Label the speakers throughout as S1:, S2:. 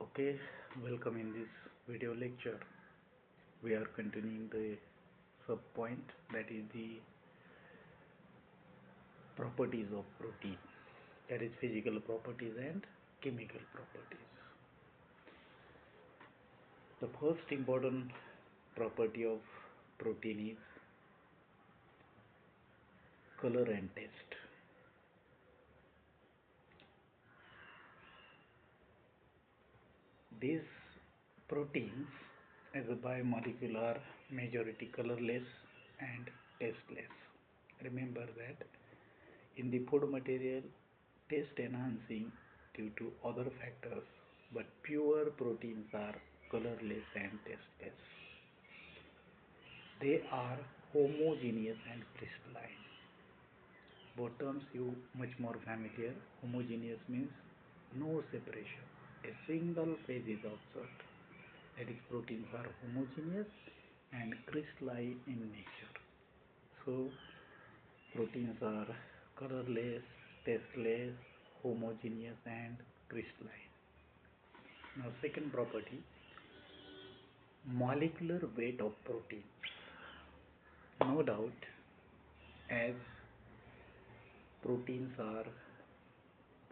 S1: Okay, welcome in this video lecture. We are continuing the sub point, that is the properties of protein, that is physical properties and chemical properties. The first important property of protein is color and taste. These proteins as a biomolecule are majority colorless and tasteless. Remember that in the food material, taste enhancing due to other factors, but pure proteins are colorless and tasteless. They are homogeneous and crystalline. Both terms you much more familiar. Homogeneous means no separation. A single phase is observed. That is, proteins are homogeneous and crystalline in nature. So proteins are colorless, tasteless, homogeneous and crystalline. Now second property, molecular weight of proteins. No doubt, as proteins are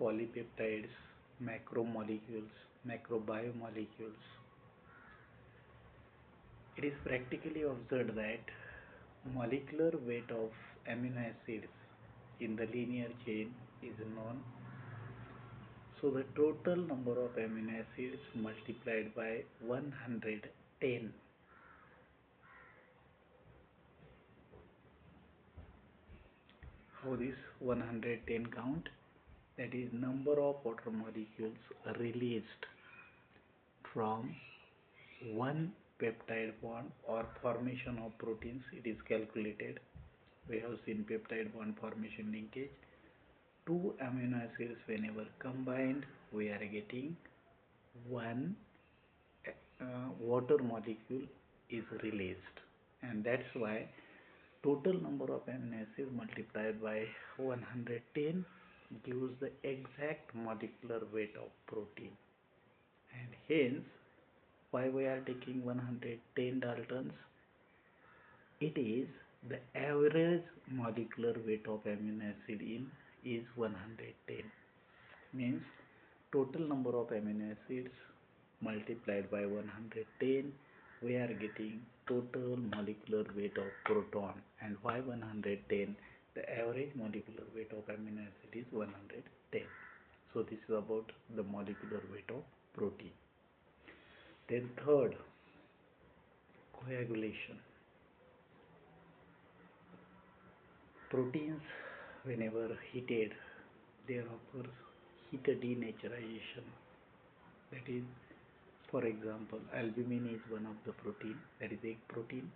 S1: polypeptides, macromolecules, macrobiomolecules, it is practically observed that molecular weight of amino acids in the linear chain is known. So the total number of amino acids multiplied by 110. How this 110 count? That is number of water molecules released from one peptide bond or formation of proteins. It is calculated. We have seen peptide bond formation linkage. Two amino acids whenever combined, we are getting one water molecule is released, and that's why total number of amino acids multiplied by 110 gives the exact molecular weight of protein. And hence, why we are taking 110 Daltons? It is the average molecular weight of amino acid in is 110. Means total number of amino acids multiplied by 110, we are getting total molecular weight of proton. And why 110? The average molecular weight of amino acid is 110. So this is about the molecular weight of protein. Then third, coagulation. Proteins, whenever heated, there occurs heat denaturation. That is, for example, albumin is one of the protein, that is egg protein.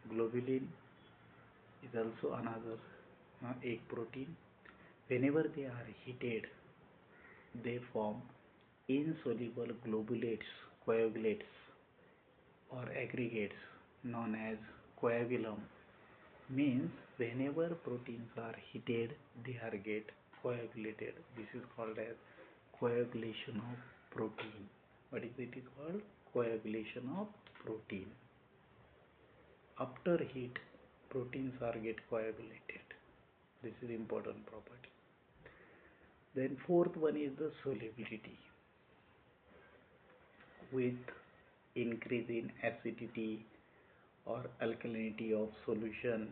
S1: Globulin is also another egg protein. Whenever they are heated, they form insoluble globulates, coagulates, or aggregates known as coagulum. Means whenever proteins are heated, they are get coagulated. This is called as coagulation of protein. What is it is called? Coagulation of protein. After heat, proteins are get coagulated. This is important property. Then fourth one is the solubility. With increase in acidity or alkalinity of solution,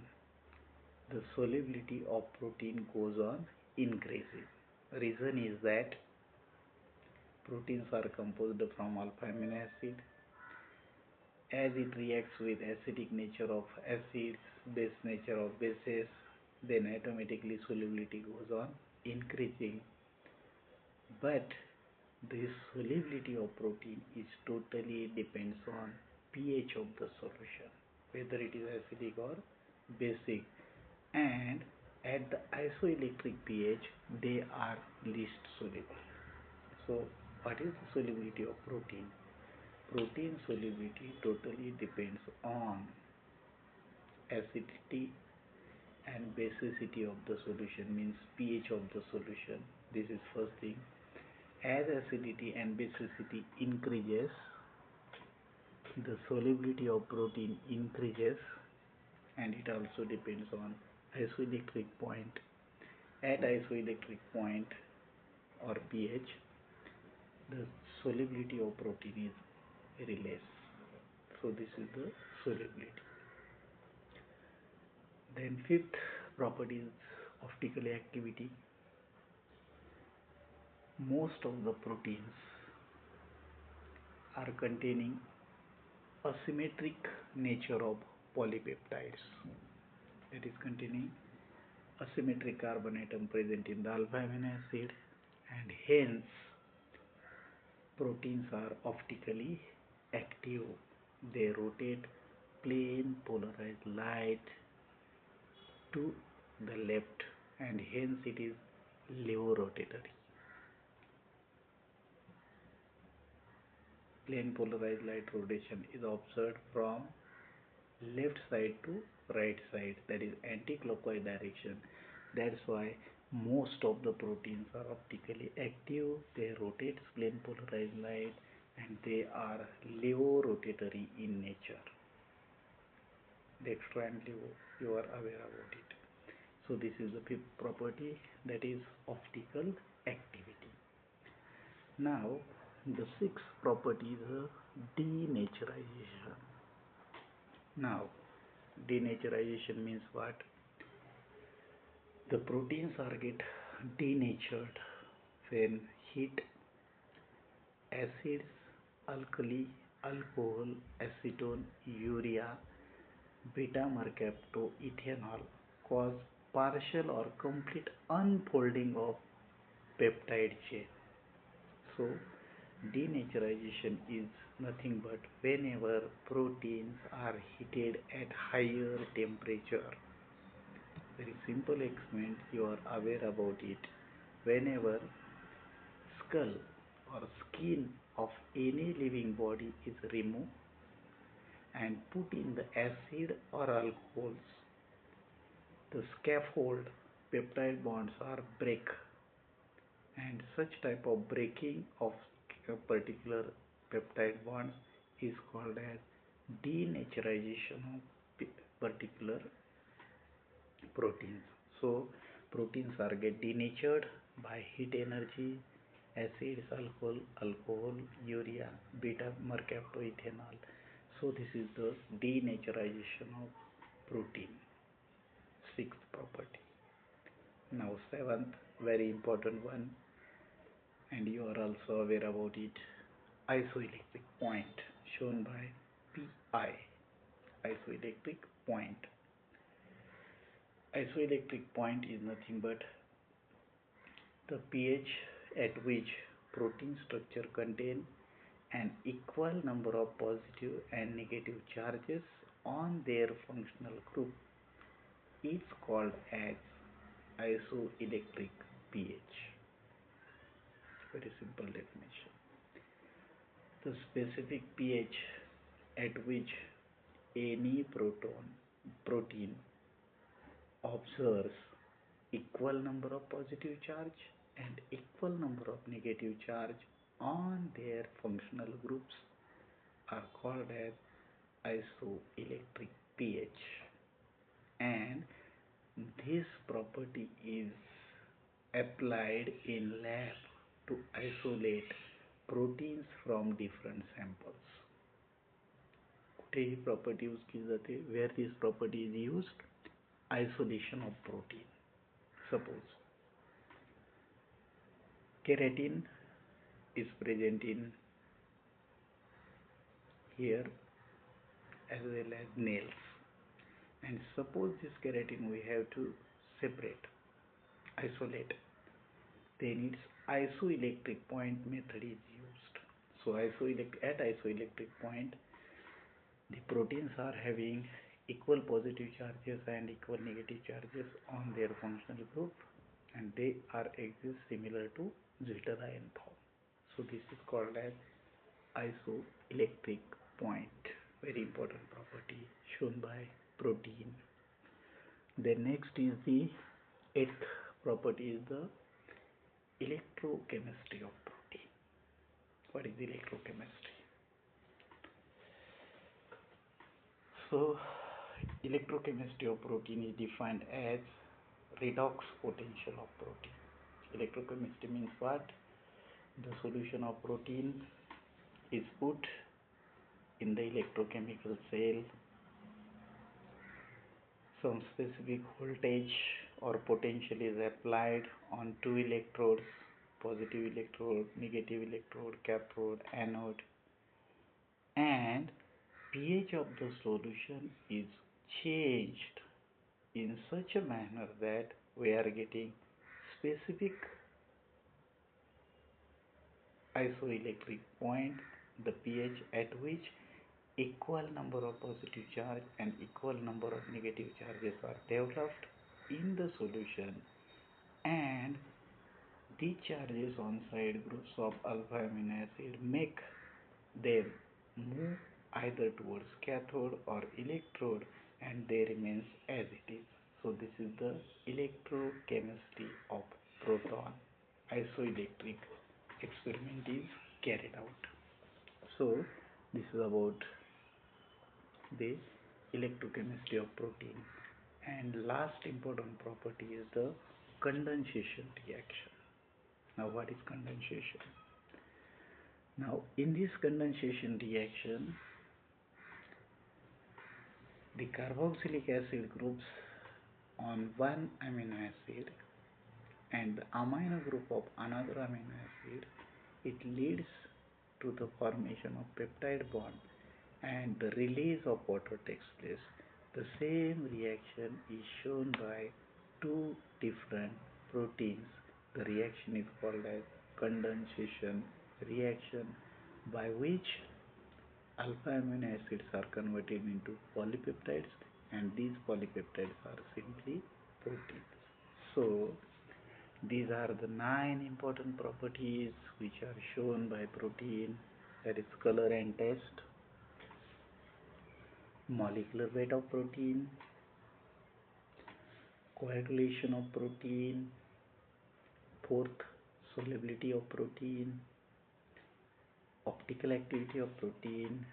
S1: the solubility of protein goes on increasing. Reason is that proteins are composed from alpha amino acid. As it reacts with acidic nature of acids, base nature of bases, then automatically solubility goes on increasing. But this solubility of protein is totally depends on pH of the solution, whether it is acidic or basic, and at the isoelectric pH they are least soluble. So what is the solubility of protein? Protein solubility totally depends on acidity and basicity of the solution, means pH of the solution. This is first thing. As acidity and basicity increases, the solubility of protein increases, and it also depends on isoelectric point. At isoelectric point or pH, the solubility of protein is very less. So this is the solubility. Then fifth property is optical activity. Most of the proteins are containing asymmetric nature of polypeptides, that is containing asymmetric carbon atom present in the alpha amino acid, and hence proteins are optically active. They rotate plane polarized light to the left, and hence it is levorotatory. Plane polarized light rotation is observed from left side to right side, that is anti-clockwise direction. That's why most of the proteins are optically active. They rotate plane polarized light, and they are levorotatory in nature. Dextro and levo, you are aware about it. So this is the fifth property, that is optical activity. Now the sixth property is denaturization. Now denaturization means what? The proteins are get denatured when heat, acids, alkali, alcohol, acetone, urea, beta mercaptoethanol cause partial or complete unfolding of peptide chain. So denaturization is nothing but whenever proteins are heated at higher temperature. Very simple experiment, you are aware about it. Whenever skull or skin of any living body is removed and put in the acid or alcohols, the scaffold peptide bonds are break, and such type of breaking of a particular peptide bonds is called as denaturization of particular proteins. So proteins are get denatured by heat energy, acids, alcohol, urea, beta mercaptoethanol. So this is the denaturization of protein, sixth property. Now seventh, very important one, and you are also aware about it, isoelectric point, shown by Pi. Isoelectric point. Isoelectric point is nothing but the pH at which protein structure contain an equal number of positive and negative charges on their functional group is called as isoelectric pH. Very simple definition. The specific pH at which any protein observes equal number of positive charge and equal number of negative charge on their functional groups are called as isoelectric pH, and this property is applied in lab to isolate proteins from different samples. कुठे ही property use की जाते, where this property is used? Isolation of protein. Suppose keratin is present in here as well as nails, and suppose this keratin we have to separate, isolate, then its isoelectric point method is used. So at isoelectric point, the proteins are having equal positive charges and equal negative charges on their functional group, and they are exist similar to zwitterion form. So this is called as isoelectric point. Very important property shown by protein. Then next is the eighth property is the electrochemistry of protein. What is electrochemistry? So, electrochemistry of protein is defined as redox potential of protein. Electrochemistry means what? The solution of protein is put in the electrochemical cell. Some specific voltage or potential is applied on two electrodes, positive electrode, negative electrode, cathode, anode, and pH of the solution is changed in such a manner that we are getting specific isoelectric point, the pH at which equal number of positive charge and equal number of negative charges are developed in the solution, and these charges on side groups of alpha amino acid make them move either towards cathode or electrode, and they remains as it is. So this is the electrochemistry of proton. Isoelectric experiment is carried out. So this is about the electrochemistry of protein. And last important property is the condensation reaction. Now what is condensation? Now in this condensation reaction, the carboxylic acid groups on one amino acid and the amino group of another amino acid, it leads to the formation of peptide bond and the release of water takes place. The same reaction is shown by two different proteins. The reaction is called as condensation reaction, by which alpha amino acids are converted into polypeptides, and these polypeptides are simply proteins. So these are the 9 important properties which are shown by protein, that is color and taste, molecular weight of protein, coagulation of protein, fourth, solubility of protein, optical activity of protein,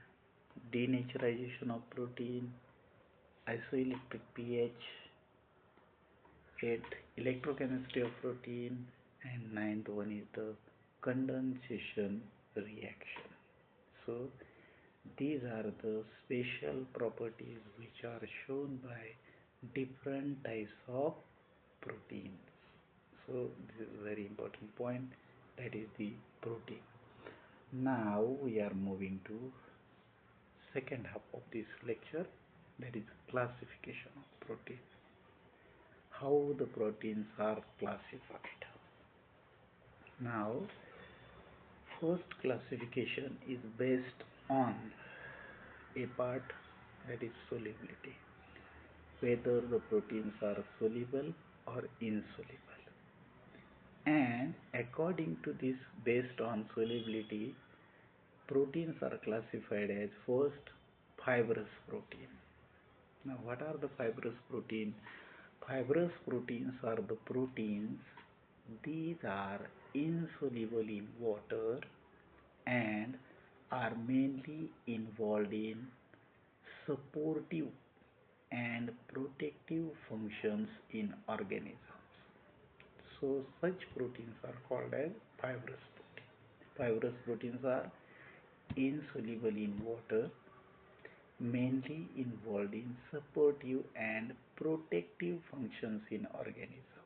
S1: denaturization of protein, isoelectric pH, 8, electrochemistry of protein, and 9th one is the condensation reaction. So these are the special properties which are shown by different types of proteins. So this is a very important point, that is the protein. Now we are moving to second half of this lecture, that is classification of protein. How the proteins are classified. Now first classification is based on a part, that is solubility, whether the proteins are soluble or insoluble, and according to this, based on solubility, proteins are classified as first fibrous protein. Now what are the fibrous proteins? Fibrous proteins are the proteins, these are insoluble in water and are mainly involved in supportive and protective functions in organisms. So such proteins are called as fibrous proteins. Fibrous proteins are insoluble in water, mainly involved in supportive and protective functions in organism.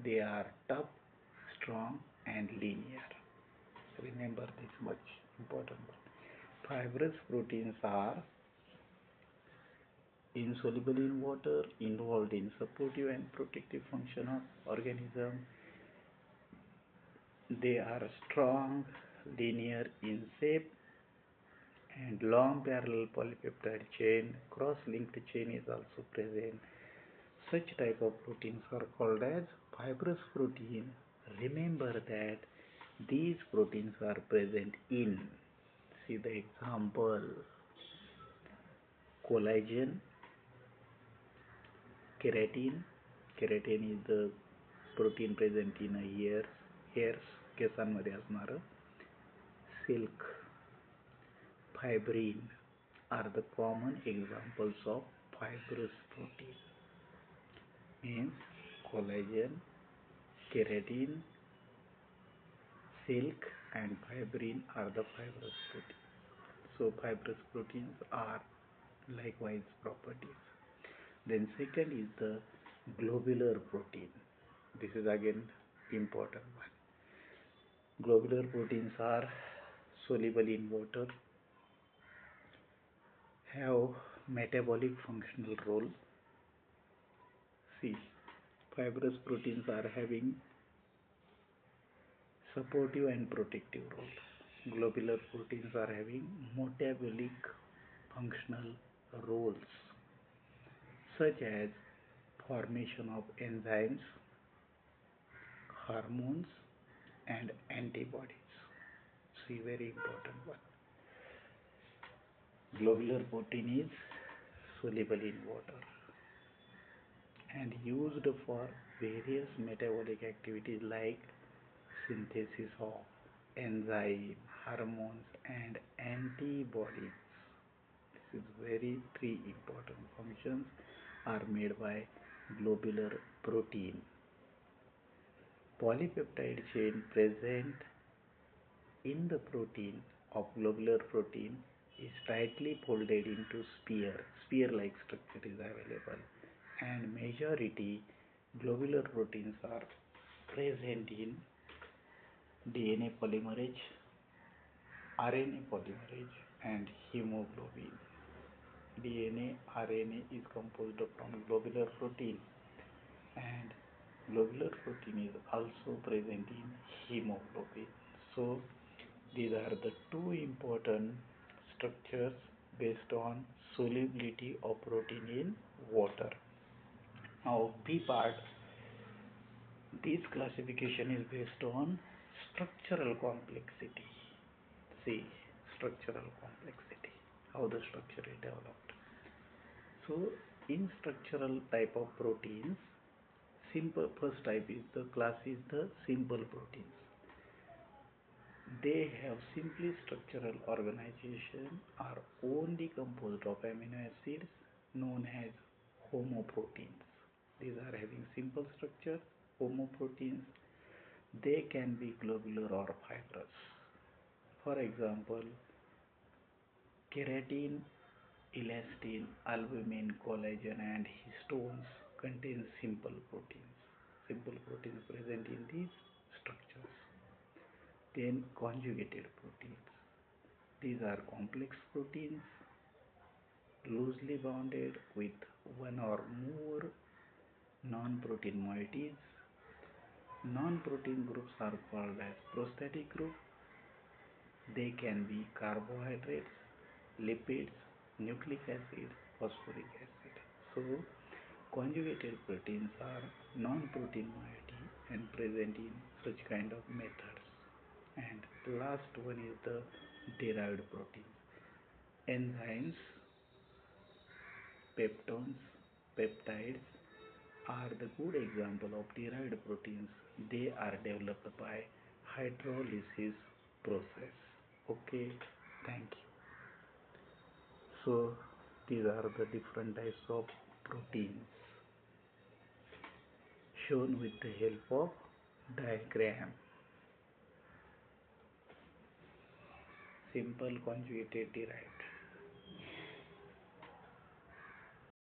S1: They are tough, strong, and linear. Remember this much important. Fibrous proteins are insoluble in water, involved in supportive and protective function of organism. They are strong, linear in shape, and long parallel polypeptide chain, cross-linked chain is also present. Such type of proteins are called as fibrous protein. Remember that these proteins are present in, see the example, collagen, keratin. Keratin is the protein present in hairs, केसांमध्ये असणारं. silk, fibrin are the common examples of fibrous protein. Means collagen, keratin, silk and fibrin are the fibrous proteins. So fibrous proteins are likewise properties. Then second is the globular protein. This is again important one. Globular proteins are soluble in water, have metabolic functional role. See, fibrous proteins are having supportive and protective role. Globular proteins are having metabolic functional roles such as formation of enzymes, hormones and antibodies. See, very important one. Globular protein is soluble in water and used for various metabolic activities like synthesis of enzyme, hormones and antibodies. This is very three important functions are made by globular protein. Polypeptide chain present in the protein of globular protein is tightly folded into spear-like structure is available, and majority globular proteins are present in DNA polymerase, RNA polymerase and hemoglobin. DNA, RNA is composed from globular protein and globular protein is also present in hemoglobin. So these are the two important structures based on solubility of protein in water. Now B part, this classification is based on structural complexity. See, structural complexity, how the structure is developed. So in structural type of proteins, simple first type is the class is the simple proteins. They have simply structural organization, are only composed of amino acids known as homoproteins. These are having simple structure, homoproteins. They can be globular or fibrous. For example, keratin, elastin, albumin, collagen and histones contain simple proteins. Simple proteins present in these structures. Then conjugated proteins. These are complex proteins loosely bounded with one or more non-protein moieties. Non-protein groups are called as prosthetic group. They can be carbohydrates, lipids, nucleic acid, phosphoric acid. So conjugated proteins are non-protein moiety and present in such kind of methods. And last one is the derived proteins. Enzymes, peptones, peptides are the good example of derived proteins. They are developed by hydrolysis process. Okay, thank you. So these are the different types of proteins shown with the help of diagram. Simple, conjugated, derived.